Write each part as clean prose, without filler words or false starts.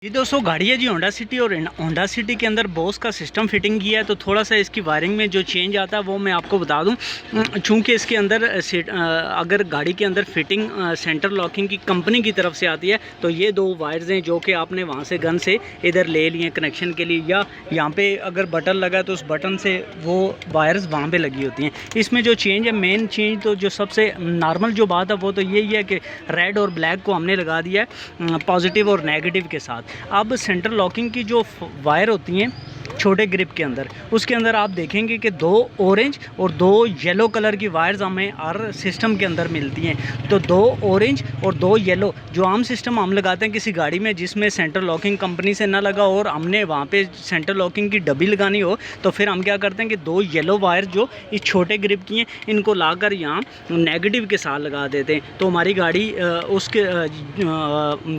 ये दोस्तों गाड़ी है जी होंडा सिटी, और होंडा सिटी के अंदर बोस का सिस्टम फिटिंग किया है। तो थोड़ा सा इसकी वायरिंग में जो चेंज आता है वो मैं आपको बता दूं। चूँकि इसके अंदर अगर गाड़ी के अंदर फिटिंग सेंटर लॉकिंग की कंपनी की तरफ से आती है, तो ये दो वायर्स हैं जो कि आपने वहाँ से गन से इधर ले लिए कनेक्शन के लिए, या यहाँ पे अगर बटन लगा है तो उस बटन से वो वायर्स वहाँ पे लगी होती हैं। इसमें जो चेंज है, मेन चेंज तो जो सबसे नॉर्मल जो बात है वो तो यही है कि रेड और ब्लैक को हमने लगा दिया है पॉजिटिव और नेगेटिव के साथ। अब सेंटर लॉकिंग की जो वायर होती हैं छोटे ग्रिप के अंदर, उसके अंदर आप देखेंगे कि दो ऑरेंज और दो येलो कलर की वायर्स हमें हर सिस्टम के अंदर मिलती हैं। तो दो ऑरेंज और दो येलो जो आम सिस्टम हम लगाते हैं किसी गाड़ी में जिसमें सेंटर लॉकिंग कंपनी से ना लगा और हमने वहाँ पे सेंटर लॉकिंग की डब्बी लगानी हो, तो फिर हम क्या करते हैं कि दो येलो वायर जो इस छोटे ग्रिप की हैं इनको लाकर यहाँ नेगेटिव के साथ लगा देते हैं। तो हमारी गाड़ी उसके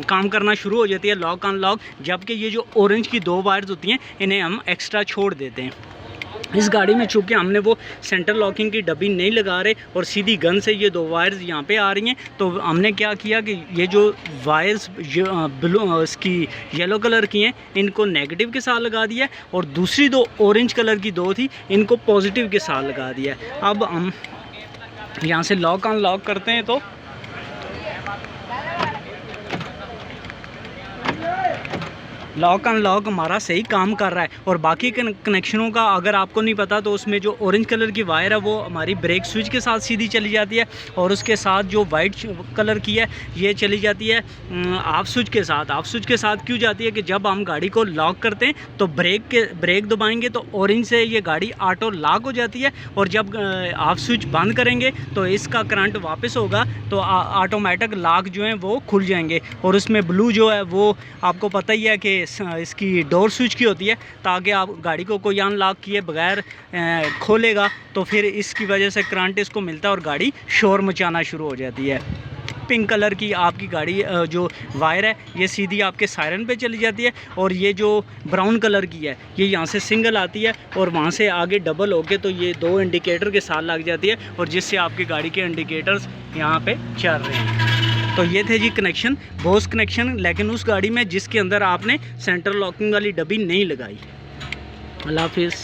काम करना शुरू हो जाती है, लॉक अनलॉक। जबकि ये जो ऑरेंज की दो वायर्स होती हैं इन्हें हम एक्स्ट्रा छोड़ देते हैं। इस गाड़ी में चूँकि हमने वो सेंटर लॉकिंग की डब्बी नहीं लगा रहे और सीधी गन से ये दो वायर्स यहाँ पे आ रही हैं, तो हमने क्या किया कि ये जो वायर्स ब्लू इसकी येलो कलर की हैं इनको नेगेटिव के साथ लगा दिया है, और दूसरी दो ऑरेंज कलर की दो थी इनको पॉजिटिव के साथ लगा दिया है। अब हम यहाँ से लॉक अनलॉक करते हैं तो लॉक अनलॉक हमारा सही काम कर रहा है। और बाकी कनेक्शनों का अगर आपको नहीं पता तो उसमें जो ऑरेंज कलर की वायर है वो हमारी ब्रेक स्विच के साथ सीधी चली जाती है, और उसके साथ जो वाइट कलर की है ये चली जाती है ऑफ स्विच के साथ। ऑफ स्विच के साथ क्यों जाती है कि जब हम गाड़ी को लॉक करते हैं तो ब्रेक दबाएंगे तो ऑरेंज से ये गाड़ी ऑटो लॉक हो जाती है, और जब ऑफ स्विच बंद करेंगे तो इसका करंट वापस होगा तो ऑटोमेटिक लॉक जो है वो खुल जाएंगे। और उसमें ब्लू जो है वो आपको पता ही है कि इसकी डोर स्विच की होती है, ताकि आप गाड़ी को कोई अनलॉक किए बगैर खोलेगा तो फिर इसकी वजह से करंट इसको मिलता है और गाड़ी शोर मचाना शुरू हो जाती है। पिंक कलर की आपकी गाड़ी जो वायर है ये सीधी आपके सायरन पे चली जाती है, और ये जो ब्राउन कलर की है ये यहाँ से सिंगल आती है और वहाँ से आगे डबल होके तो ये दो इंडिकेटर के साथ लग जाती है, और जिससे आपकी गाड़ी के इंडिकेटर्स यहाँ पे चल रहे हैं। तो ये थे जी कनेक्शन, बोस कनेक्शन, लेकिन उस गाड़ी में जिसके अंदर आपने सेंटर लॉकिंग वाली डब्बी नहीं लगाई। अल्लाह हाफिज़।